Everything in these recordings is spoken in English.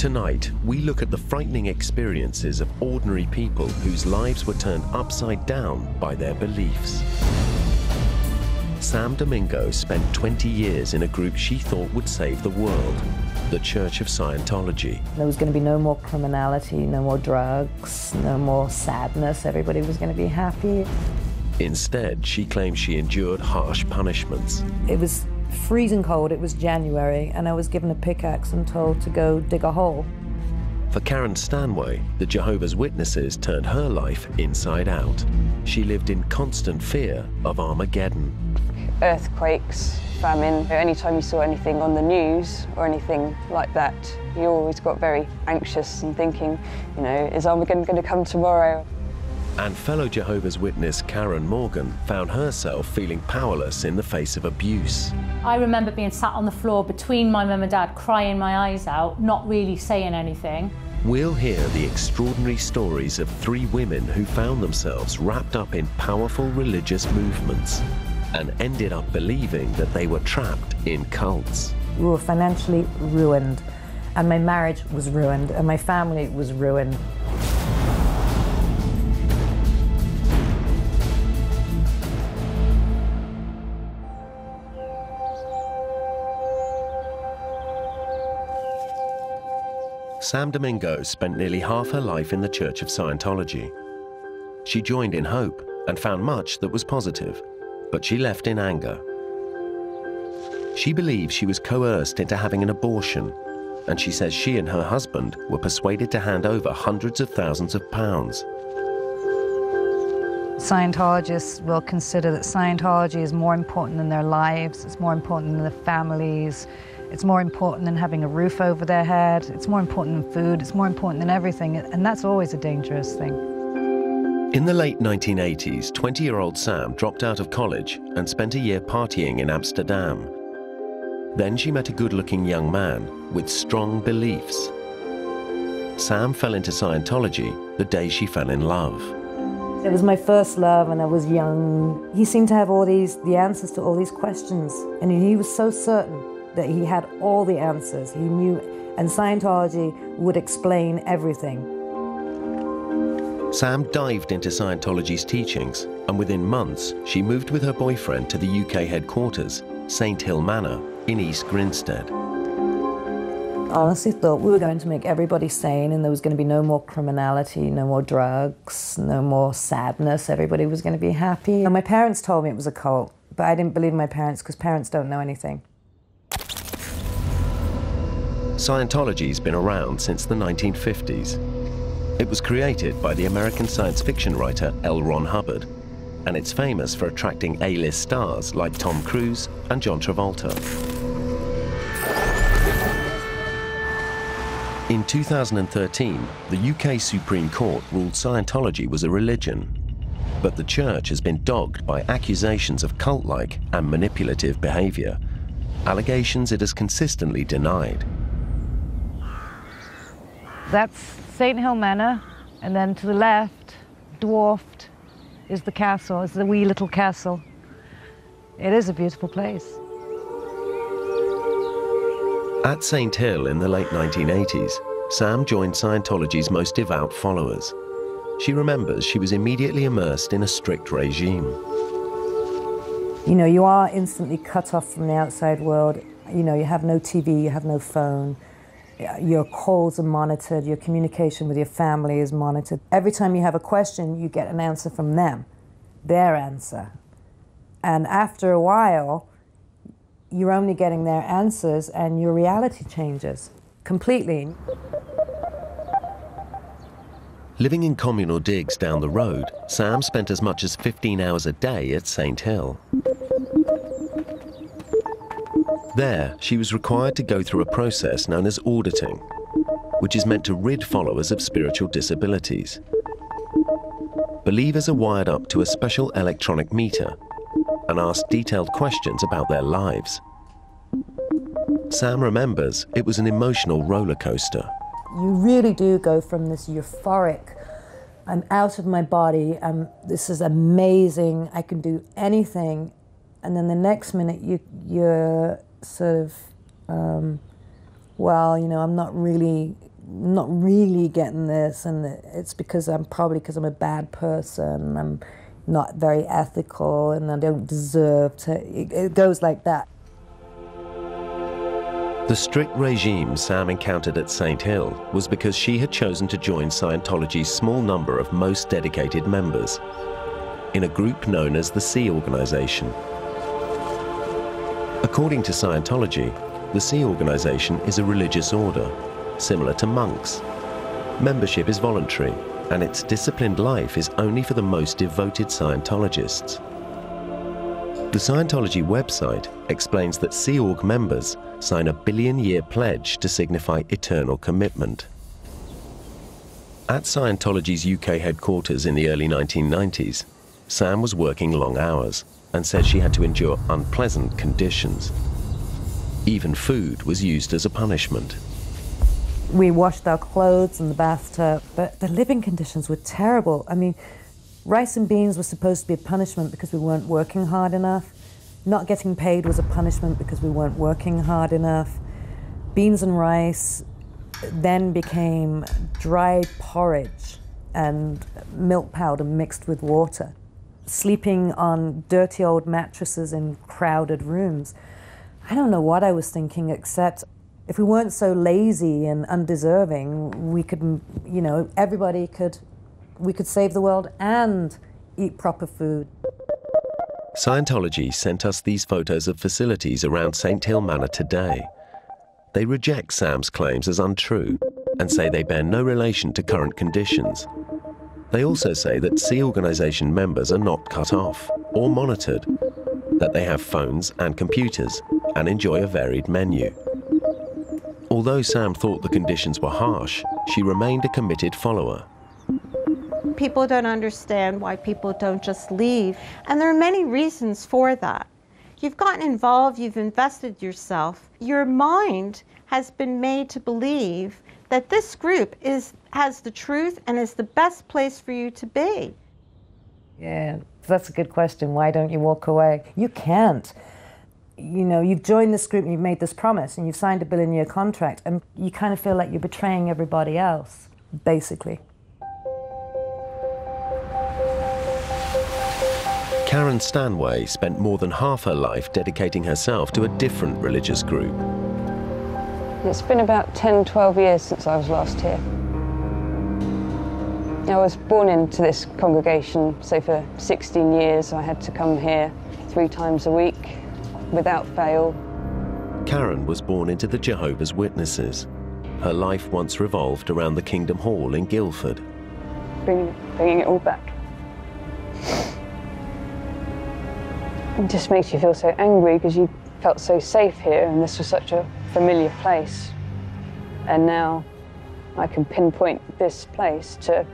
Tonight, we look at the frightening experiences of ordinary people whose lives were turned upside down by their beliefs. Sam Domingo spent 20 years in a group she thought would save the world, the Church of Scientology. There was going to be no more criminality, no more drugs, no more sadness. Everybody was going to be happy. Instead, she claims she endured harsh punishments. It was freezing cold, it was January, and I was given a pickaxe and told to go dig a hole. For Karen Stanway, the Jehovah's Witnesses turned her life inside out. She lived in constant fear of Armageddon. Earthquakes, famine. Anytime you saw anything on the news or anything like that, you always got very anxious and thinking, you know, is Armageddon going to come tomorrow? And fellow Jehovah's Witness Karen Morgan found herself feeling powerless in the face of abuse. I remember being sat on the floor between my mum and dad, crying my eyes out, not really saying anything. We'll hear the extraordinary stories of 3 women who found themselves wrapped up in powerful religious movements and ended up believing that they were trapped in cults. We were financially ruined, and my marriage was ruined, and my family was ruined. Sam Domingo spent nearly half her life in the Church of Scientology. She joined in hope and found much that was positive, but she left in anger. She believes she was coerced into having an abortion, and she says she and her husband were persuaded to hand over hundreds of thousands of pounds. Scientologists will consider that Scientology is more important than their lives, it's more important than their families, it's more important than having a roof over their head, it's more important than food, it's more important than everything, and that's always a dangerous thing. In the late 1980s, 20-year-old Sam dropped out of college and spent a year partying in Amsterdam. Then she met a good-looking young man with strong beliefs. Sam fell into Scientology the day she fell in love. It was my first love, and I was young. He seemed to have the answers to all these questions, and he was so certain that he had all the answers. He knew, and Scientology would explain everything. Sam dived into Scientology's teachings, and within months, she moved with her boyfriend to the UK headquarters, Saint Hill Manor in East Grinstead. I honestly thought we were going to make everybody sane, and there was going to be no more criminality, no more drugs, no more sadness. Everybody was going to be happy. And my parents told me it was a cult, but I didn't believe my parents because parents don't know anything. Scientology's been around since the 1950s. It was created by the American science fiction writer L. Ron Hubbard, and it's famous for attracting A-list stars like Tom Cruise and John Travolta. In 2013, the UK Supreme Court ruled Scientology was a religion, but the church has been dogged by accusations of cult-like and manipulative behavior, allegations it has consistently denied. That's Saint Hill Manor, and then to the left, dwarfed, is the castle, is the wee little castle. It is a beautiful place. At Saint Hill in the late 1980s, Sam joined Scientology's most devout followers. She remembers she was immediately immersed in a strict regime. You know, you are instantly cut off from the outside world. You know, you have no TV, you have no phone. Your calls are monitored, your communication with your family is monitored. Every time you have a question, you get an answer from them, their answer. And after a while, you're only getting their answers and your reality changes completely. Living in communal digs down the road, Sam spent as much as 15 hours a day at Saint Hill. There, she was required to go through a process known as auditing, which is meant to rid followers of spiritual disabilities. Believers are wired up to a special electronic meter and asked detailed questions about their lives. Sam remembers it was an emotional roller coaster. You really do go from this euphoric, I'm out of my body, this is amazing, I can do anything, and then the next minute you're sort of, well, you know, I'm not really not really getting this, and it's because I'm a bad person, I'm not very ethical, and I don't deserve to. It goes like that. The strict regime Sam encountered at St. Hill was because she had chosen to join Scientology's small number of most dedicated members in a group known as the Sea Organization. According to Scientology, the Sea Organization is a religious order, similar to monks. Membership is voluntary, and its disciplined life is only for the most devoted Scientologists. The Scientology website explains that Sea Org members sign a billion-year pledge to signify eternal commitment. At Scientology's UK headquarters in the early 1990s, Sam was working long hours and said she had to endure unpleasant conditions. Even food was used as a punishment. We washed our clothes in the bathtub, but the living conditions were terrible. I mean, rice and beans were supposed to be a punishment because we weren't working hard enough. Not getting paid was a punishment because we weren't working hard enough. Beans and rice then became dried porridge and milk powder mixed with water. Sleeping on dirty old mattresses in crowded rooms. I don't know what I was thinking, except if we weren't so lazy and undeserving, we could, you know, we could save the world and eat proper food. Scientology sent us these photos of facilities around St. Hill Manor today. They reject Sam's claims as untrue and say they bear no relation to current conditions. They also say that Sea Organization members are not cut off or monitored, that they have phones and computers and enjoy a varied menu. Although Sam thought the conditions were harsh, she remained a committed follower. People don't understand why people don't just leave, and there are many reasons for that. You've gotten involved, you've invested yourself. Your mind has been made to believe that this group has the truth and is the best place for you to be. Yeah, that's a good question. Why don't you walk away? You can't. You know, you've joined this group and you've made this promise and you've signed a billion-year contract, and you kind of feel like you're betraying everybody else, basically. Karen Stanway spent more than half her life dedicating herself to a different religious group. It's been about 10, 12 years since I was last here. I was born into this congregation, so for 16 years I had to come here 3 times a week without fail. Karen was born into the Jehovah's Witnesses. Her life once revolved around the Kingdom Hall in Guildford. Bringing it all back. It just makes you feel so angry because you felt so safe here and this was such a familiar place. And now I can pinpoint this place to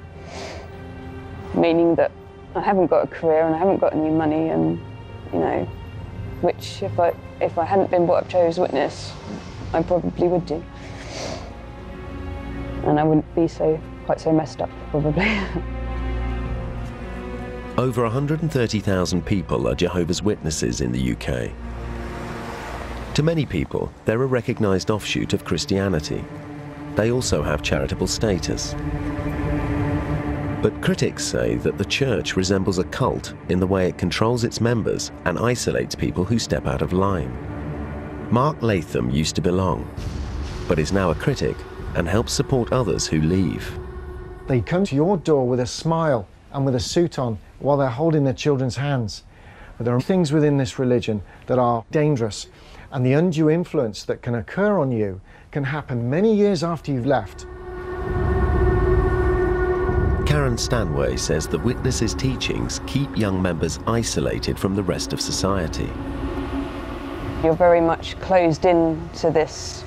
meaning that I haven't got a career and I haven't got any money, and you know, which if I hadn't been brought up Jehovah's Witness, I probably would do. And I wouldn't be quite so messed up, probably. Over 130,000 people are Jehovah's Witnesses in the UK. To many people, they're a recognised offshoot of Christianity. They also have charitable status. But critics say that the church resembles a cult in the way it controls its members and isolates people who step out of line. Mark Latham used to belong, but is now a critic and helps support others who leave. They come to your door with a smile and with a suit on while they're holding their children's hands. But there are things within this religion that are dangerous, and the undue influence that can occur on you can happen many years after you've left. Karen Stanway says the Witnesses' teachings keep young members isolated from the rest of society. You're very much closed in to this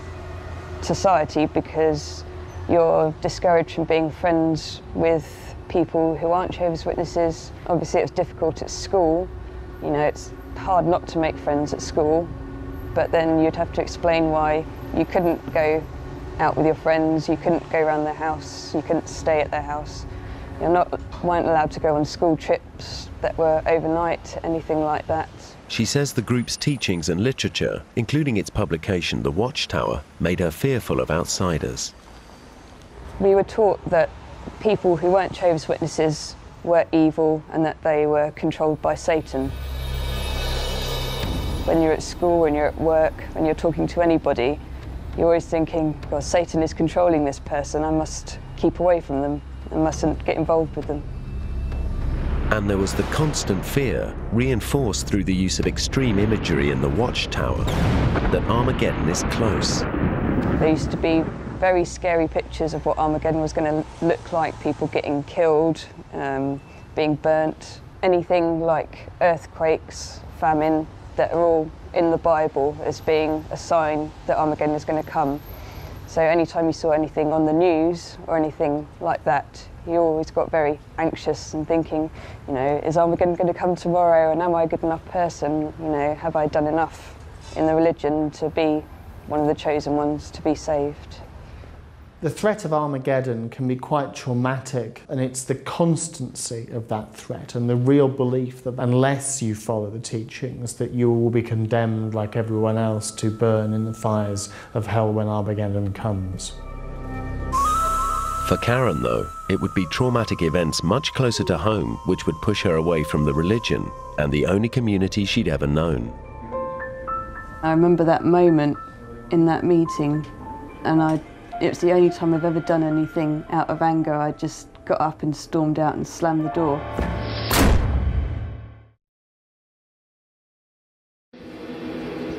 society because you're discouraged from being friends with people who aren't Jehovah's Witnesses. Obviously it's difficult at school. You know, it's hard not to make friends at school, but then you'd have to explain why you couldn't go out with your friends, you couldn't go around their house, you couldn't stay at their house. You weren't allowed to go on school trips that were overnight, anything like that. She says the group's teachings and literature, including its publication The Watchtower, made her fearful of outsiders. We were taught that people who weren't Jehovah's Witnesses were evil and that they were controlled by Satan. When you're at school, when you're at work, when you're talking to anybody, you're always thinking, well, Satan is controlling this person, I must keep away from them, I mustn't get involved with them. And there was the constant fear, reinforced through the use of extreme imagery in the Watchtower, that Armageddon is close. There used to be very scary pictures of what Armageddon was going to look like, people getting killed, being burnt, anything like earthquakes, famine, that are all in the Bible as being a sign that Armageddon is going to come. So anytime you saw anything on the news or anything like that, you always got very anxious and thinking, you know, is Armageddon going to come tomorrow, and am I a good enough person? You know, have I done enough in the religion to be one of the chosen ones to be saved? The threat of Armageddon can be quite traumatic, and it's the constancy of that threat and the real belief that unless you follow the teachings, that you will be condemned like everyone else to burn in the fires of hell when Armageddon comes. For Karen, though, it would be traumatic events much closer to home which would push her away from the religion and the only community she'd ever known. I remember that moment in that meeting, and it was the only time I've ever done anything out of anger. I just got up and stormed out and slammed the door.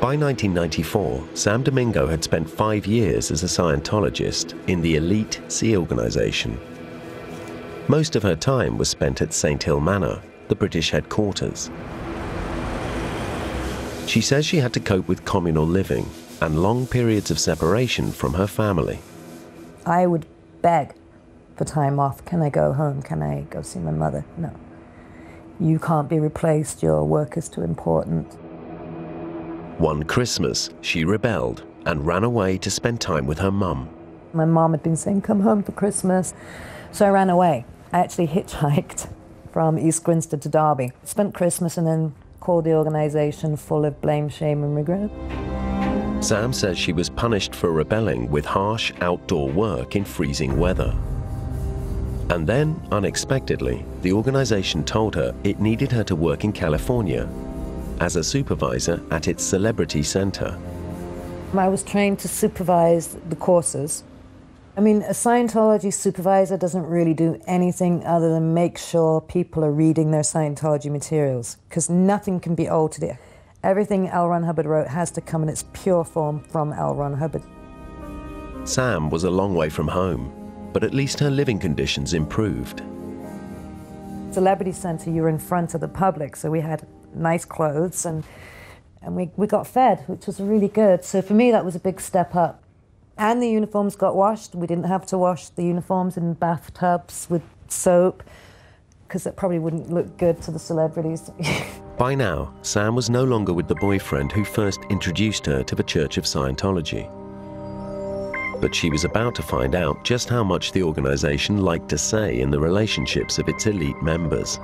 By 1994, Sam Domingo had spent 5 years as a Scientologist in the elite Sea Organization. Most of her time was spent at St. Hill Manor, the British headquarters. She says she had to cope with communal living and long periods of separation from her family. I would beg for time off. Can I go home? Can I go see my mother? No. You can't be replaced. Your work is too important. One Christmas, she rebelled and ran away to spend time with her mum. My mom had been saying, come home for Christmas. So I ran away. I actually hitchhiked from East Grinstead to Derby. Spent Christmas and then called the organisation full of blame, shame and regret. Sam says she was punished for rebelling with harsh outdoor work in freezing weather. And then, unexpectedly, the organisation told her it needed her to work in California as a supervisor at its celebrity centre. I was trained to supervise the courses. I mean, a Scientology supervisor doesn't really do anything other than make sure people are reading their Scientology materials, because nothing can be altered. Everything L. Ron Hubbard wrote has to come in its pure form from L. Ron Hubbard. Sam was a long way from home, but at least her living conditions improved. Celebrity Centre, you were in front of the public, so we had nice clothes and we got fed, which was really good. So for me, that was a big step up. And the uniforms got washed. We didn't have to wash the uniforms in bathtubs with soap, because it probably wouldn't look good to the celebrities. By now, Sam was no longer with the boyfriend who first introduced her to the Church of Scientology. But she was about to find out just how much the organization liked to say in the relationships of its elite members.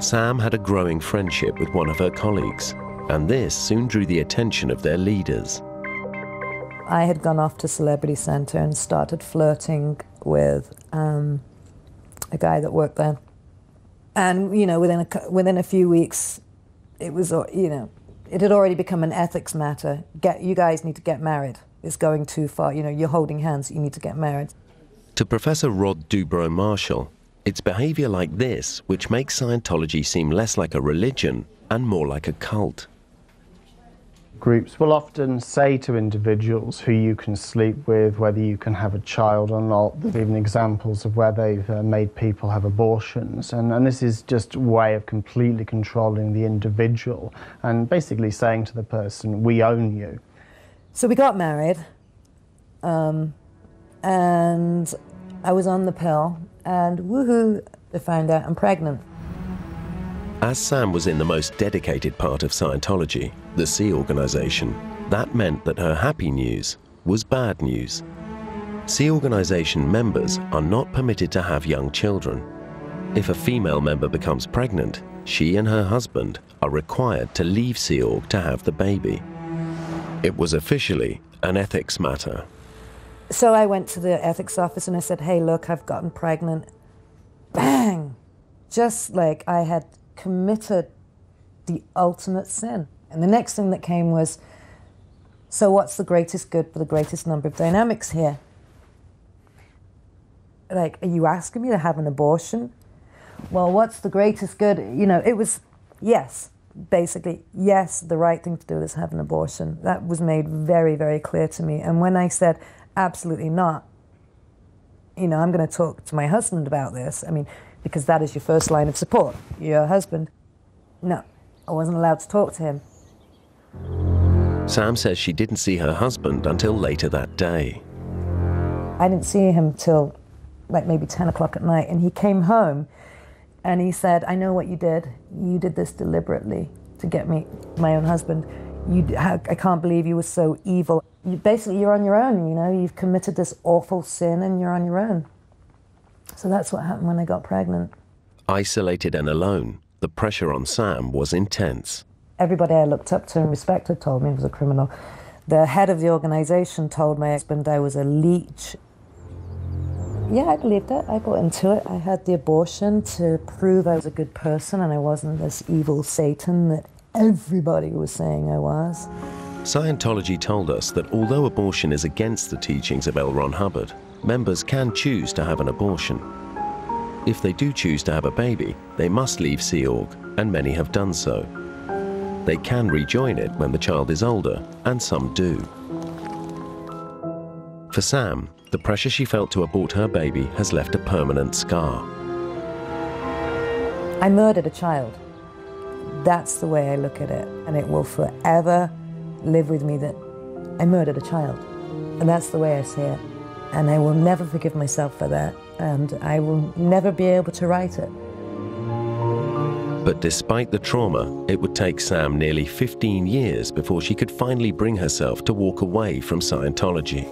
Sam had a growing friendship with one of her colleagues, and this soon drew the attention of their leaders. I had gone off to Celebrity Centre and started flirting with a guy that worked there. And, you know, within a few weeks, it was, you know, it had already become an ethics matter. You guys need to get married. It's going too far. You know, you're holding hands, you need to get married. To Professor Rod Dubrow-Marshall, it's behavior like this which makes Scientology seem less like a religion and more like a cult. Groups will often say to individuals who you can sleep with, whether you can have a child or not. There's even examples of where they've made people have abortions. And this is just a way of completely controlling the individual and basically saying to the person, we own you. So we got married, and I was on the pill, and woohoo, they found out I'm pregnant. As Sam was in the most dedicated part of Scientology, the Sea Organization, that meant that her happy news was bad news. Sea Organization members are not permitted to have young children. If a female member becomes pregnant, she and her husband are required to leave Sea Org to have the baby. It was officially an ethics matter. So I went to the ethics office and I said, hey, look, I've gotten pregnant. Bang! Just like I had committed the ultimate sin. And the next thing that came was, so what's the greatest good for the greatest number of dynamics here? Like, are you asking me to have an abortion? Well, what's the greatest good? You know, it was, yes, basically, yes, the right thing to do is have an abortion. That was made very, very clear to me. And when I said, absolutely not, you know, I'm going to talk to my husband about this, I mean, because that is your first line of support, your husband. No, I wasn't allowed to talk to him. Sam says she didn't see her husband until later that day. I didn't see him till like maybe 10 o'clock at night, and he came home and he said, I know what you did. You did this deliberately to get me, my own husband. I can't believe you were so evil. You're on your own, you know, you've committed this awful sin and you're on your own. So that's what happened when I got pregnant. Isolated and alone, the pressure on Sam was intense. Everybody I looked up to and respected told me I was a criminal. The head of the organization told my husband I was a leech. Yeah, I believed it. I bought into it. I had the abortion to prove I was a good person and I wasn't this evil Satan that everybody was saying I was. Scientology told us that although abortion is against the teachings of L. Ron Hubbard, members can choose to have an abortion. If they do choose to have a baby, they must leave Sea Org, and many have done so. They can rejoin it when the child is older, and some do. For Sam, the pressure she felt to abort her baby has left a permanent scar. I murdered a child. That's the way I look at it, and it will forever live with me that I murdered a child. And that's the way I see it. And I will never forgive myself for that, and I will never be able to right it. But despite the trauma, it would take Sam nearly 15 years before she could finally bring herself to walk away from Scientology.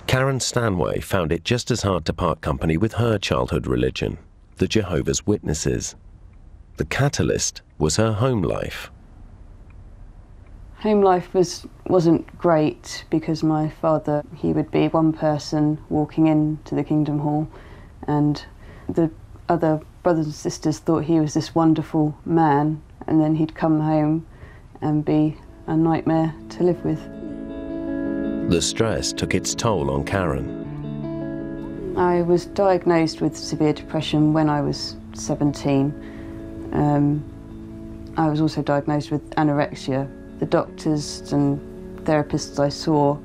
Karen Stanway found it just as hard to part company with her childhood religion, the Jehovah's Witnesses. The catalyst was her home life. Home life wasn't great because my father, he would be one person walking into the Kingdom Hall, and the other brothers and sisters thought he was this wonderful man, and then he'd come home and be a nightmare to live with. The stress took its toll on Karen. I was diagnosed with severe depression when I was 17. I was also diagnosed with anorexia. The doctors and therapists I saw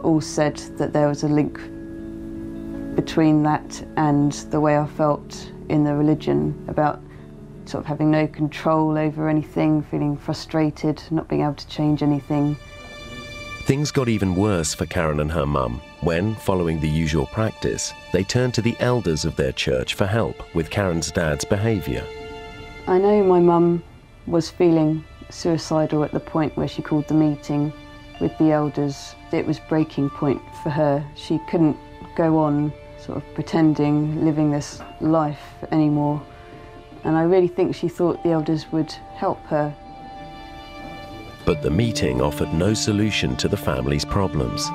all said that there was a link between that and the way I felt in the religion, about sort of having no control over anything, feeling frustrated, not being able to change anything. Things got even worse for Karen and her mum when, following the usual practice, they turned to the elders of their church for help with Karen's dad's behaviour. I know my mum was feeling suicidal at the point where she called the meeting with the elders. It was breaking point for her. She couldn't go on sort of pretending, living this life anymore. And I really think she thought the elders would help her. But the meeting offered no solution to the family's problems.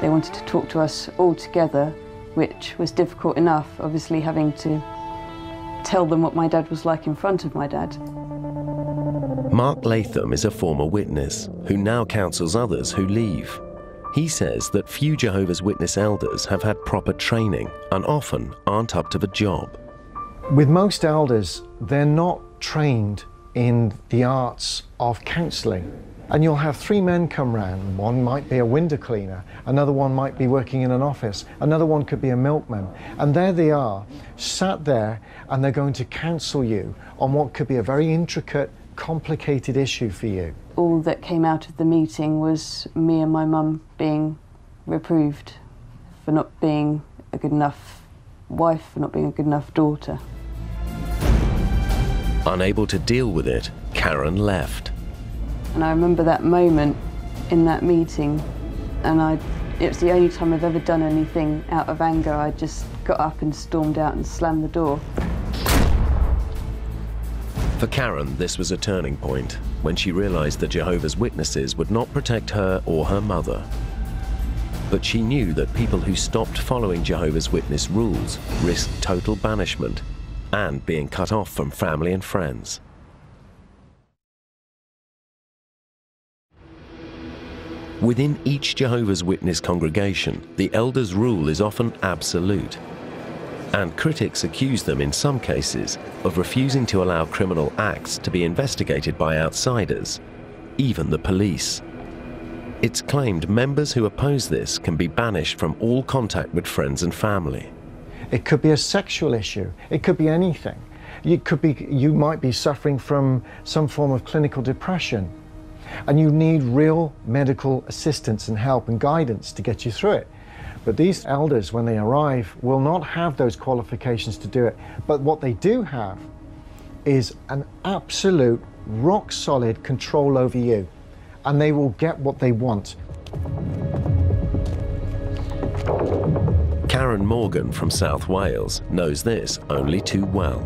They wanted to talk to us all together, which was difficult enough, obviously having to tell them what my dad was like in front of my dad. Mark Latham is a former witness who now counsels others who leave. He says that few Jehovah's Witness elders have had proper training and often aren't up to the job. With most elders, they're not trained in the arts of counselling. And you'll have three men come round. One might be a window cleaner, another one might be working in an office, another one could be a milkman. And there they are, sat there, and they're going to counsel you on what could be a very intricate, complicated issue for you. All that came out of the meeting was me and my mum being reproved for not being a good enough wife, for not being a good enough daughter. Unable to deal with it, Karen left. And I remember that moment in that meeting, and it was the only time I've ever done anything out of anger. I just got up and stormed out and slammed the door. For Karen, this was a turning point. when she realized that Jehovah's Witnesses would not protect her or her mother. But she knew that people who stopped following Jehovah's Witness rules risked total banishment and being cut off from family and friends. Within each Jehovah's Witness congregation, the elders' rule is often absolute, and critics accuse them in some cases of refusing to allow criminal acts to be investigated by outsiders, even the police. It's claimed members who oppose this can be banished from all contact with friends and family. It could be a sexual issue. It could be anything. You might be suffering from some form of clinical depression, and you need real medical assistance and help and guidance to get you through it. But these elders, when they arrive, will not have those qualifications to do it. But what they do have is an absolute, rock-solid control over you, and they will get what they want. Karen Morgan from South Wales knows this only too well.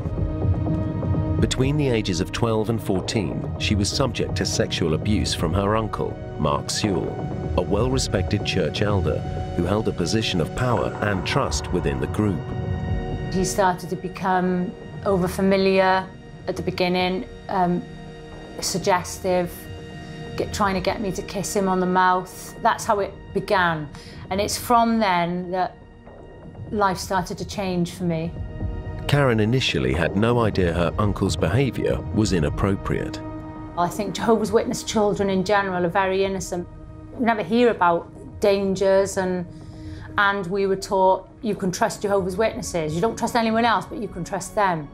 Between the ages of 12 and 14, she was subject to sexual abuse from her uncle, Mark Sewell, a well-respected church elder who held a position of power and trust within the group. He started to become over-familiar at the beginning, suggestive, trying to get me to kiss him on the mouth. That's how it began. And it's from then that life started to change for me. Karen initially had no idea her uncle's behaviour was inappropriate. I think Jehovah's Witness children in general are very innocent. We never hear about dangers, and we were taught you can trust Jehovah's Witnesses. You don't trust anyone else, but you can trust them.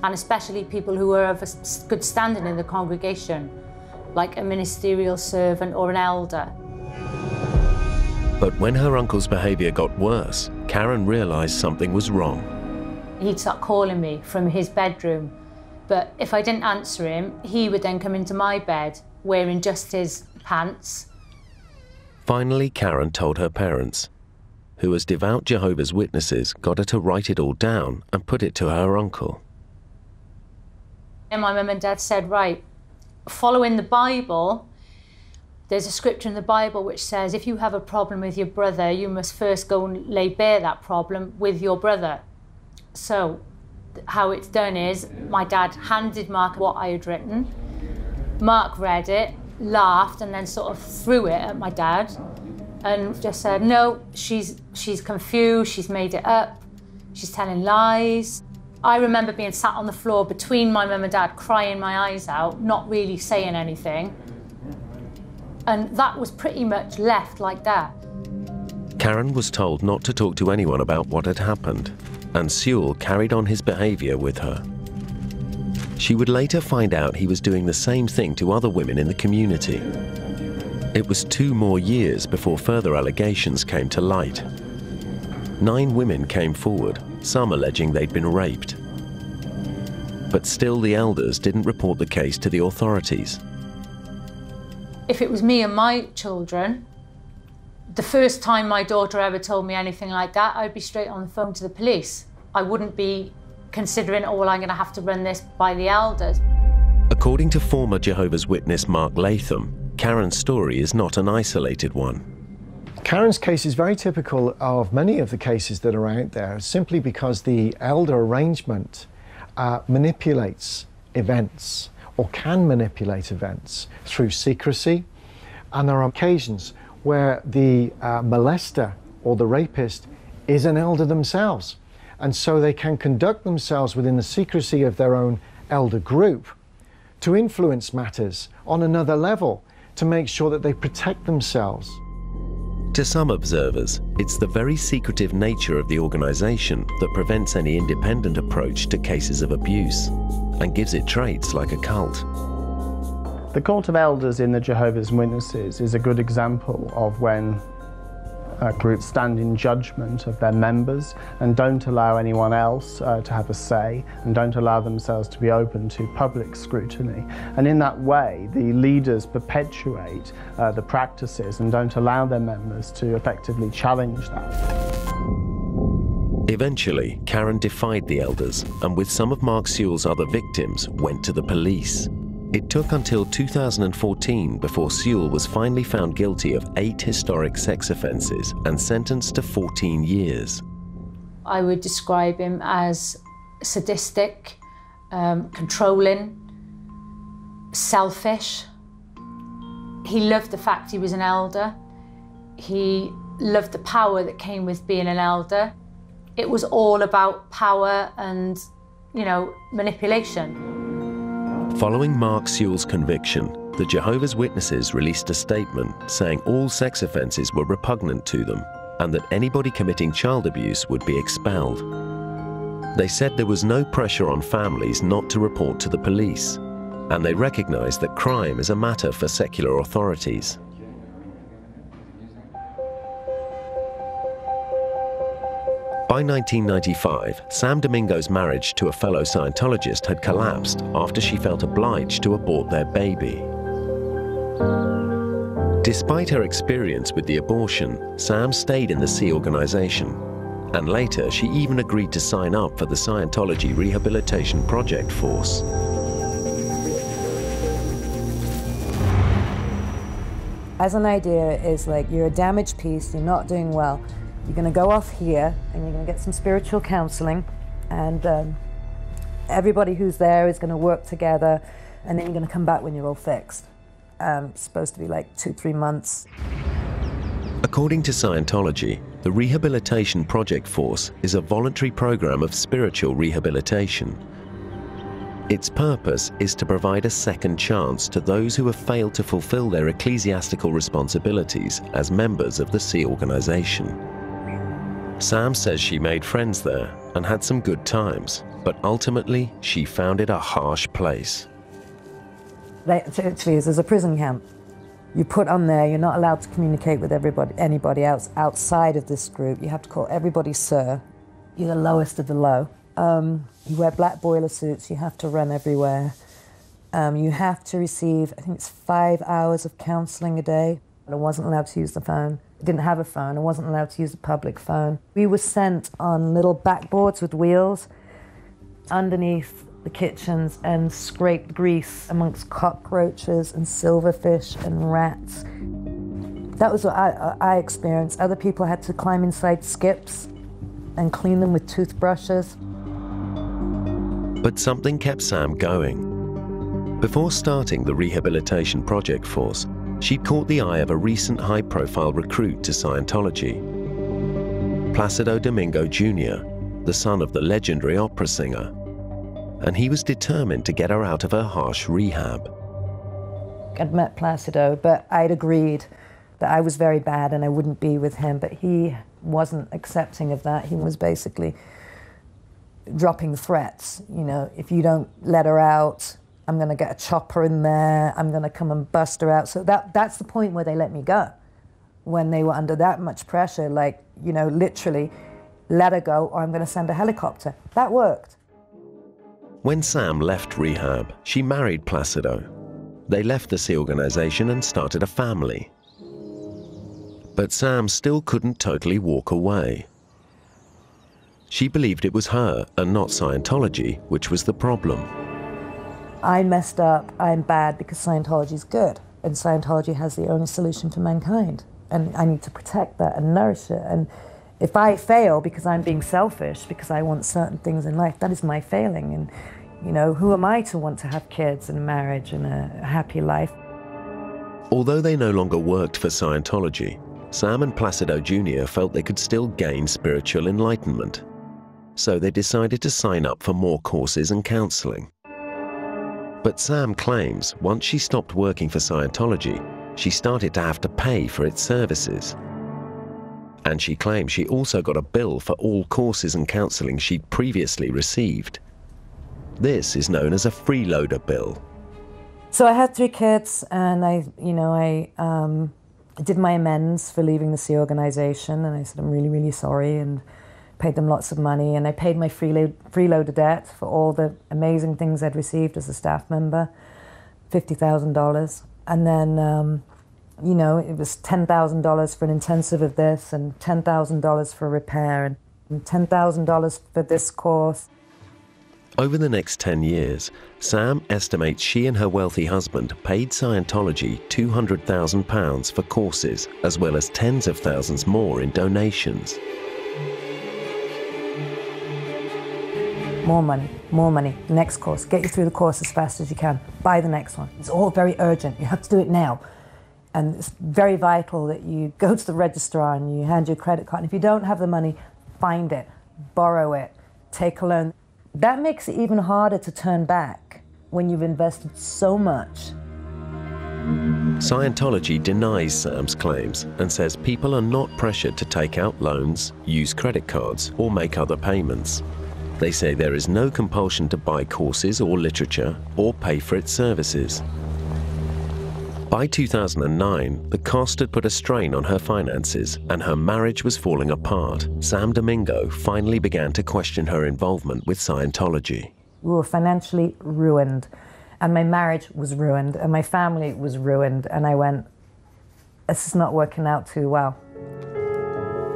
And especially people who are of a good standing in the congregation, like a ministerial servant or an elder. But when her uncle's behaviour got worse, Karen realised something was wrong. He'd start calling me from his bedroom, but if I didn't answer him, he would then come into my bed wearing just his pants. Finally, Karen told her parents, who as devout Jehovah's Witnesses got her to write it all down and put it to her uncle. And my mum and dad said, right, following the Bible, there's a scripture in the Bible which says if you have a problem with your brother, you must first go and lay bare that problem with your brother. So how it's done is my dad handed Mark what I had written. Mark read it, laughed, and then sort of threw it at my dad and just said, no, she's confused, she's made it up, she's telling lies. I remember being sat on the floor between my mum and dad, crying my eyes out, not really saying anything. And that was pretty much left like that. Karen was told not to talk to anyone about what had happened, and Sewell carried on his behaviour with her. She would later find out he was doing the same thing to other women in the community. It was 2 more years before further allegations came to light. 9 women came forward, some alleging they'd been raped. But still the elders didn't report the case to the authorities. If it was me and my children, the first time my daughter ever told me anything like that, I'd be straight on the phone to the police. I wouldn't be considering, oh, well, I'm going to have to run this by the elders. According to former Jehovah's Witness Mark Latham, Karen's story is not an isolated one. Karen's case is very typical of many of the cases that are out there, simply because the elder arrangement manipulates events, or can manipulate events, through secrecy. And there are occasions where the molester or the rapist is an elder themselves. And so they can conduct themselves within the secrecy of their own elder group to influence matters on another level, to make sure that they protect themselves. To some observers, it's the very secretive nature of the organisation that prevents any independent approach to cases of abuse and gives it traits like a cult. The cult of elders in the Jehovah's Witnesses is a good example of when groups stand in judgment of their members and don't allow anyone else to have a say, and don't allow themselves to be open to public scrutiny. And in that way, the leaders perpetuate the practices and don't allow their members to effectively challenge that. Eventually, Karen defied the elders and with some of Mark Sewell's other victims went to the police. It took until 2014 before Sewell was finally found guilty of 8 historic sex offences and sentenced to 14 years. I would describe him as sadistic, controlling, selfish. He loved the fact he was an elder. He loved the power that came with being an elder. It was all about power and, manipulation. Following Mark Sewell's conviction, the Jehovah's Witnesses released a statement saying all sex offences were repugnant to them and that anybody committing child abuse would be expelled. They said there was no pressure on families not to report to the police, and they recognised that crime is a matter for secular authorities. By 1995, Sam Domingo's marriage to a fellow Scientologist had collapsed after she felt obliged to abort their baby. Despite her experience with the abortion, Sam stayed in the Sea organization, and later she even agreed to sign up for the Scientology Rehabilitation Project Force. As an idea is like, you're a damaged piece, you're not doing well. You're going to go off here and you're going to get some spiritual counseling, and everybody who's there is going to work together, and then you're going to come back when you're all fixed. It's supposed to be like 2-3 months. According to Scientology, the Rehabilitation Project Force is a voluntary program of spiritual rehabilitation. Its purpose is to provide a second chance to those who have failed to fulfill their ecclesiastical responsibilities as members of the Sea organization. Sam says she made friends there and had some good times, but ultimately she found it a harsh place. Actually, there's a prison camp. You put on there, you're not allowed to communicate with anybody else outside of this group. You have to call everybody sir. You're the lowest of the low. You wear black boiler suits, you have to run everywhere. You have to receive, I think it's 5 hours of counseling a day. I wasn't allowed to use the phone. I didn't have a phone, I wasn't allowed to use the public phone. We were sent on little backboards with wheels underneath the kitchens and scraped grease amongst cockroaches and silverfish and rats. That was what I experienced. Other people had to climb inside skips and clean them with toothbrushes. But something kept Sam going. Before starting the Rehabilitation Project Force, she'd caught the eye of a recent high-profile recruit to Scientology. Placido Domingo Jr., the son of the legendary opera singer, and he was determined to get her out of her harsh rehab. I'd met Placido, but I'd agreed that I was very bad and I wouldn't be with him, but he wasn't accepting of that. He was basically dropping threats. If you don't let her out, I'm going to get a chopper in there, I'm going to come and bust her out. So that's the point where they let me go. When they were under that much pressure, literally, let her go or I'm going to send a helicopter. That worked. When Sam left rehab, she married Placido. They left the Sea organization and started a family. But Sam still couldn't totally walk away. She believed it was her and not Scientology which was the problem. I messed up, I'm bad because Scientology's good, and Scientology has the only solution for mankind, and I need to protect that and nourish it. And if I fail because I'm being selfish, because I want certain things in life, that is my failing. And who am I to want to have kids and a marriage and a happy life? Although they no longer worked for Scientology, Sam and Placido Jr. felt they could still gain spiritual enlightenment. So they decided to sign up for more courses and counseling. But Sam claims once she stopped working for Scientology, she started to have to pay for its services. And she claims she also got a bill for all courses and counseling she'd previously received. This is known as a freeloader bill. So I had 3 kids, and I did my amends for leaving the Sea organization, and I said I'm really, really sorry, and paid them lots of money, and I paid my freeloader debt for all the amazing things I'd received as a staff member, $50,000. And then, it was $10,000 for an intensive of this, and $10,000 for repair, and $10,000 for this course. Over the next 10 years, Sam estimates she and her wealthy husband paid Scientology £200,000 for courses, as well as tens of thousands more in donations. More money, next course, get you through the course as fast as you can, buy the next one. It's all very urgent, you have to do it now. And it's very vital that you go to the registrar and you hand your credit card. And if you don't have the money, find it, borrow it, take a loan. That makes it even harder to turn back when you've invested so much. Scientology denies Sam's claims and says people are not pressured to take out loans, use credit cards, or make other payments. They say there is no compulsion to buy courses or literature or pay for its services. By 2009, the cost had put a strain on her finances and her marriage was falling apart. Sam Domingo finally began to question her involvement with Scientology. We were financially ruined, and my marriage was ruined, and my family was ruined, and I went, this is not working out too well.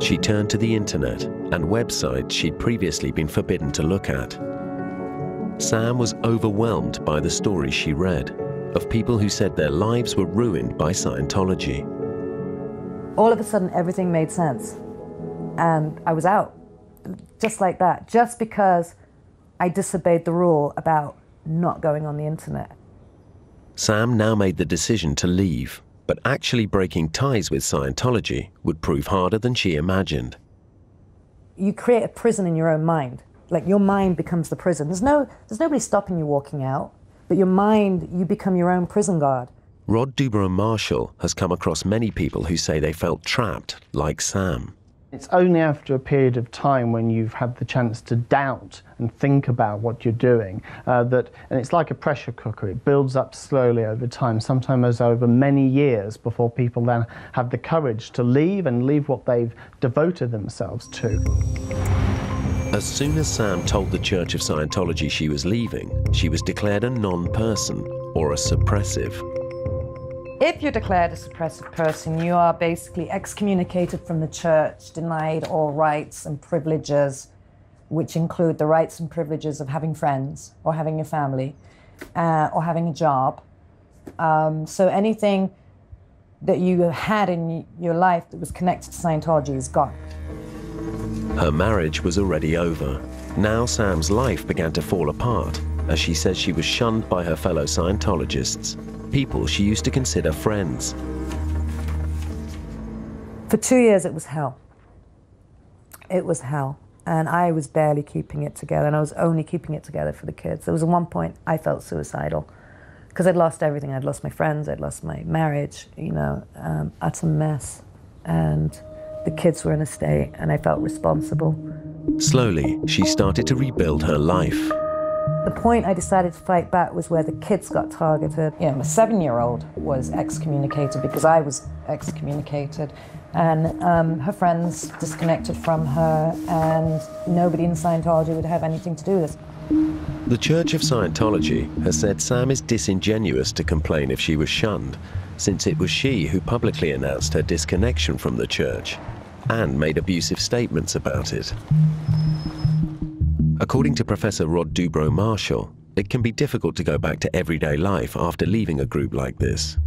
She turned to the internet and websites she'd previously been forbidden to look at. Sam was overwhelmed by the stories she read of people who said their lives were ruined by Scientology. All of a sudden, everything made sense, and I was out, just like that, just because I disobeyed the rule about not going on the internet. Sam now made the decision to leave, but actually breaking ties with Scientology would prove harder than she imagined. You create a prison in your own mind. Like, your mind becomes the prison. There's nobody stopping you walking out, but your mind, you become your own prison guard. Rod Dubrow-Marshall has come across many people who say they felt trapped, like Sam. It's only after a period of time when you've had the chance to doubt and think about what you're doing and it's like a pressure cooker, it builds up slowly over time, sometimes over many years before people then have the courage to leave and leave what they've devoted themselves to. As soon as Sam told the Church of Scientology she was leaving, she was declared a non-person, or a suppressive. If you're declared a suppressive person, you are basically excommunicated from the church, denied all rights and privileges, which include the rights and privileges of having friends, or having a family, or having a job. So anything that you had in your life that was connected to Scientology is gone. Her marriage was already over. Now Sam's life began to fall apart, as she says she was shunned by her fellow Scientologists, people she used to consider friends. For 2 years it was hell. It was hell. And I was barely keeping it together, and I was only keeping it together for the kids. There was one point I felt suicidal, because I'd lost everything. I'd lost my friends, I'd lost my marriage, utter mess. And the kids were in a state, and I felt responsible. Slowly, she started to rebuild her life. The point I decided to fight back was where the kids got targeted. My 7-year-old was excommunicated because I was excommunicated, and her friends disconnected from her, and nobody in Scientology would have anything to do with this. The Church of Scientology has said Sam is disingenuous to complain if she was shunned, since it was she who publicly announced her disconnection from the church and made abusive statements about it. According to Professor Rod Dubrow-Marshall, it can be difficult to go back to everyday life after leaving a group like this.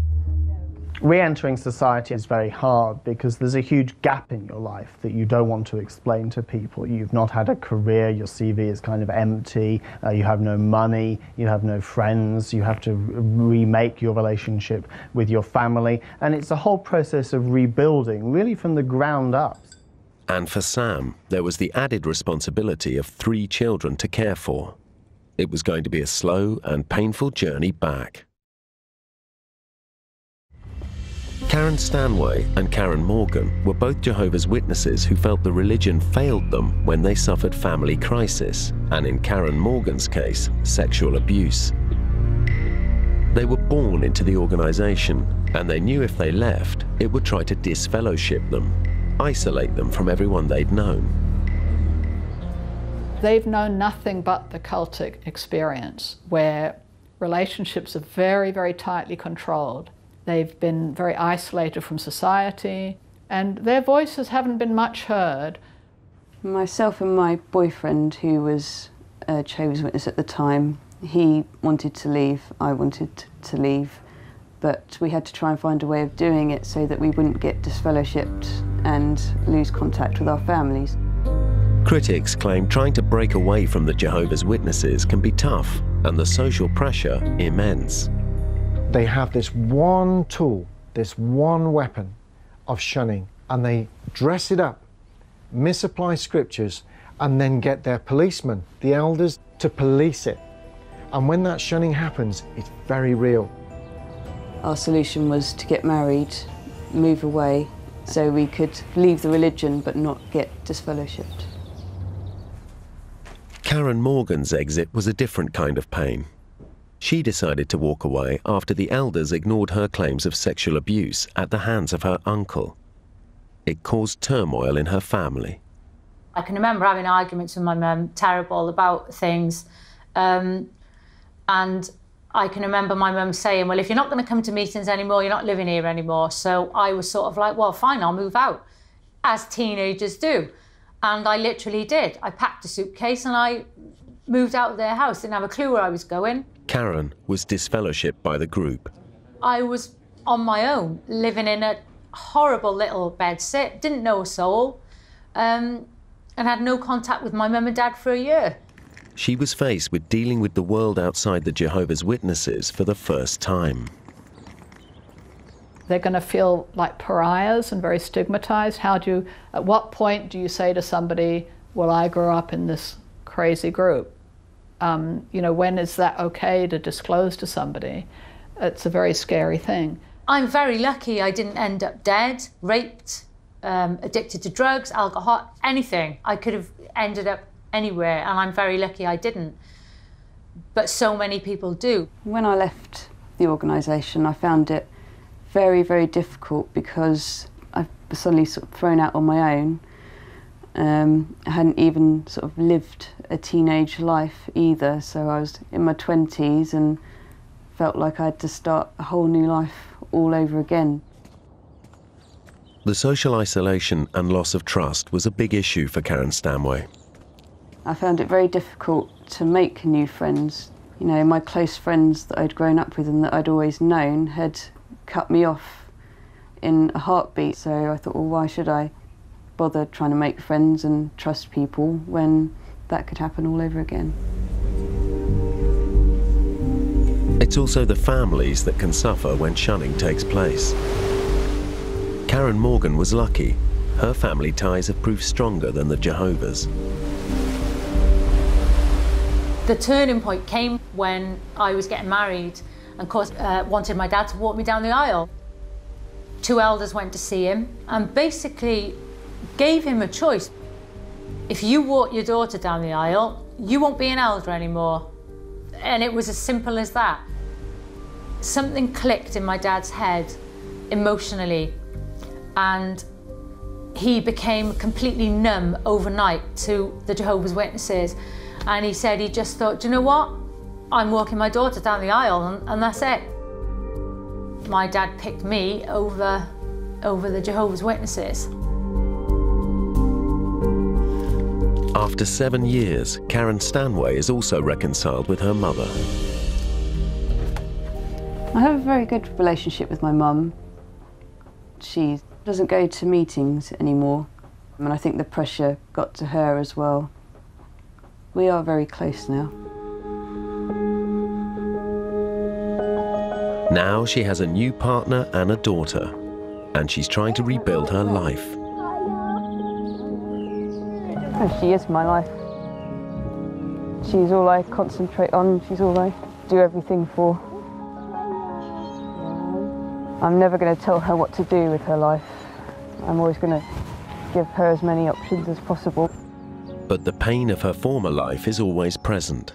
Re-entering society is very hard because there's a huge gap in your life that you don't want to explain to people. You've not had a career, your CV is kind of empty, you have no money, you have no friends, you have to remake your relationship with your family, and it's a whole process of rebuilding, really from the ground up. And for Sam, there was the added responsibility of 3 children to care for. It was going to be a slow and painful journey back. Karen Stanway and Karen Morgan were both Jehovah's Witnesses who felt the religion failed them when they suffered family crisis, and in Karen Morgan's case, sexual abuse. They were born into the organization, and they knew if they left, it would try to disfellowship them, isolate them from everyone they'd known. They've known nothing but the cultic experience, where relationships are very, very tightly controlled. They've been very isolated from society, and their voices haven't been much heard. Myself and my boyfriend, who was a Jehovah's Witness at the time. He wanted to leave, I wanted to leave, but we had to try and find a way of doing it so that we wouldn't get disfellowshipped and lose contact with our families. Critics claim trying to break away from the Jehovah's Witnesses can be tough and the social pressure immense. They have this one tool, this one weapon of shunning, and they dress it up, misapply scriptures, and then get their policemen, the elders, to police it. And when that shunning happens, it's very real. Our solution was to get married, move away, so we could leave the religion but not get disfellowshipped. Karen Morgan's exit was a different kind of pain. She decided to walk away after the elders ignored her claims of sexual abuse at the hands of her uncle. It caused turmoil in her family. I can remember having arguments with my mum, terrible, about things. And I can remember my mum saying, well, if you're not going to come to meetings anymore, you're not living here anymore. So I was sort of like, well, fine, I'll move out, as teenagers do. And I literally did. I packed a suitcase and I moved out of their house, didn't have a clue where I was going. Karen was disfellowshipped by the group. I was on my own, living in a horrible little bedsit, didn't know a soul, and had no contact with my mum and dad for a year. She was faced with dealing with the world outside the Jehovah's Witnesses for the first time. They're going to feel like pariahs and very stigmatized. At what point do you say to somebody, well, I grew up in this crazy group? You know, when is that okay to disclose to somebody? It's a very scary thing. I'm very lucky I didn't end up dead, raped, addicted to drugs, alcohol, anything. I could have ended up anywhere, and I'm very lucky I didn't. But so many people do. When I left the organisation, I found it very, very difficult because I was suddenly sort of thrown out on my own. I hadn't even sort of lived a teenage life either, so I was in my 20s and felt like I had to start a whole new life all over again. The social isolation and loss of trust was a big issue for Karen Stanway. I found it very difficult to make new friends. You know, my close friends that I'd grown up with and that I'd always known had cut me off in a heartbeat, so I thought, well, why should I bother trying to make friends and trust people when that could happen all over again? It's also the families that can suffer when shunning takes place. Karen Morgan was lucky. Her family ties have proved stronger than the Jehovah's. The turning point came when I was getting married and, of course, wanted my dad to walk me down the aisle. Two elders went to see him and basically gave him a choice. If you walk your daughter down the aisle, you won't be an elder anymore. And it was as simple as that. Something clicked in my dad's head emotionally, and he became completely numb overnight to the Jehovah's Witnesses. And he said he just thought, do you know what? I'm walking my daughter down the aisle and that's it. My dad picked me over the Jehovah's Witnesses. After 7 years, Karen Stanway is also reconciled with her mother. I have a very good relationship with my mum. She doesn't go to meetings anymore, and I think the pressure got to her as well. We are very close now. Now she has a new partner and a daughter, and she's trying to rebuild her life. She is my life. She's all I concentrate on, she's all I do everything for. I'm never going to tell her what to do with her life. I'm always going to give her as many options as possible. But the pain of her former life is always present.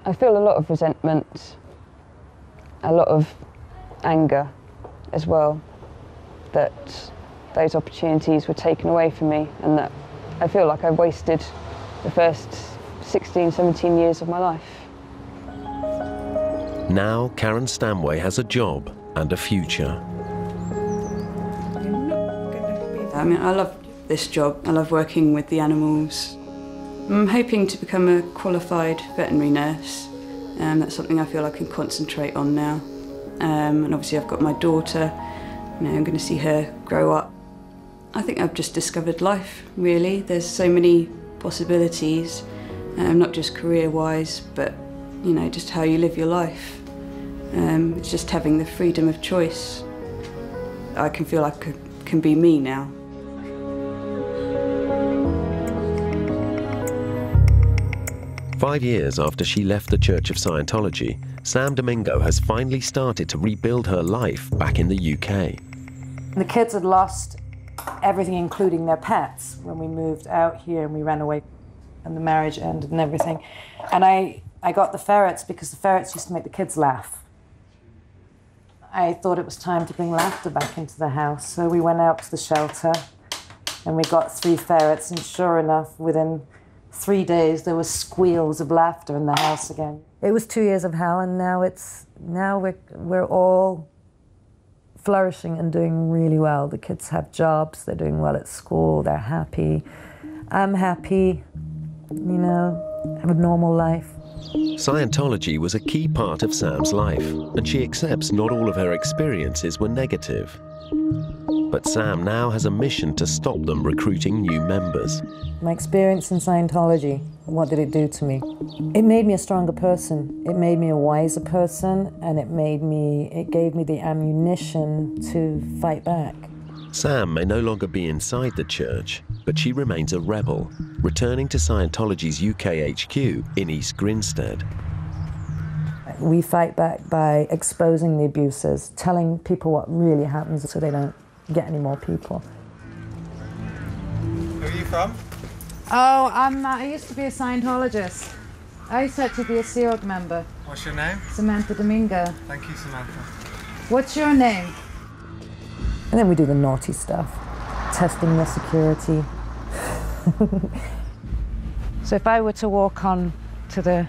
I feel a lot of resentment, a lot of anger as well, that those opportunities were taken away from me, and that I feel like I wasted the first 16, 17 years of my life. Now Karen Stanway has a job and a future. I mean, I love this job. I love working with the animals. I'm hoping to become a qualified veterinary nurse. That's something I feel I can concentrate on now. And obviously I've got my daughter, I'm going to see her grow up. I think I've just discovered life, really. There's so many possibilities, not just career-wise, but, just how you live your life. It's just having the freedom of choice. I can feel I can be me now. Five years after she left the Church of Scientology, Sam Domingo has finally started to rebuild her life back in the UK. The kids had lost everything, including their pets, when we moved out here and we ran away and the marriage ended and everything. And I got the ferrets because the ferrets used to make the kids laugh. I thought it was time to bring laughter back into the house, so we went out to the shelter and we got 3 ferrets, and sure enough, within 3 days there was squeals of laughter in the house again. It was 2 years of hell, and now we're all flourishing and doing really well. The kids have jobs, they're doing well at school, they're happy. I'm happy, have a normal life. Scientology was a key part of Sam's life, and she accepts not all of her experiences were negative. But Sam now has a mission to stop them recruiting new members. My experience in Scientology, what did it do to me? It made me a stronger person. It made me a wiser person, and it gave me the ammunition to fight back. Sam may no longer be inside the church, but she remains a rebel, returning to Scientology's UK HQ in East Grinstead. We fight back by exposing the abuses, telling people what really happens so they don't get any more people. Where are you from? Oh, I used to be a Scientologist. I used to actually be a Sea Org member. What's your name? Samantha Domingo. Thank you, Samantha. What's your name? And then we do the naughty stuff, testing their security. So if I were to walk on to the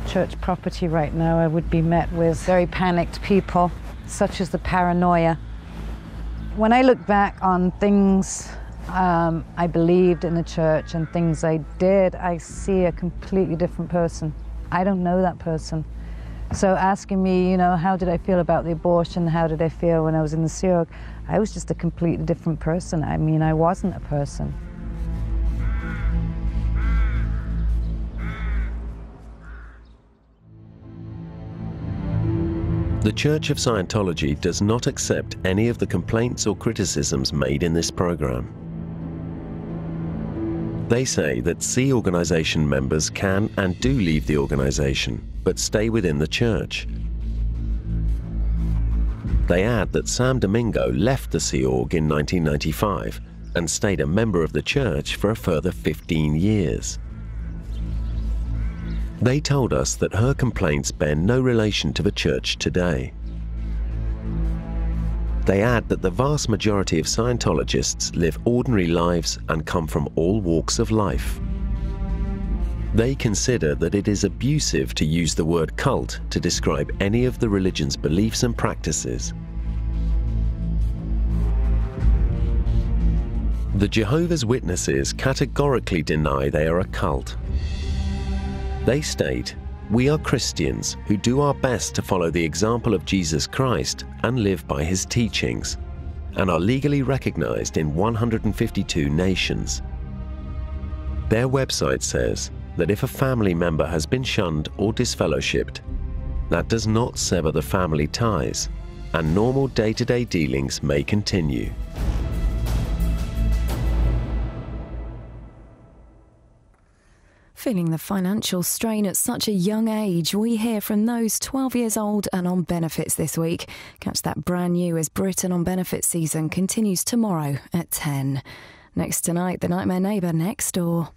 church property right now, I would be met with very panicked people, such as the paranoia. When I look back on things I believed in the church and things I did, I see a completely different person. I don't know that person. So asking me, how did I feel about the abortion? How did I feel when I was in the Sea Org? I was just a completely different person. I mean, I wasn't a person. The Church of Scientology does not accept any of the complaints or criticisms made in this program. They say that Sea Organization members can and do leave the organization, but stay within the church. They add that Sam Domingo left the Sea Org in 1995 and stayed a member of the church for a further 15 years. They told us that her complaints bear no relation to the church today. They add that the vast majority of Scientologists live ordinary lives and come from all walks of life. They consider that it is abusive to use the word cult to describe any of the religion's beliefs and practices. The Jehovah's Witnesses categorically deny they are a cult. They state, "We are Christians who do our best to follow the example of Jesus Christ and live by his teachings, and are legally recognized in 152 nations." Their website says that if a family member has been shunned or disfellowshipped, that does not sever the family ties, and normal day-to-day dealings may continue. Feeling the financial strain at such a young age, we hear from those 12 years old and on benefits this week. Catch that brand new as Britain on Benefits season continues tomorrow at 10. Next tonight, The Nightmare Neighbour Next Door.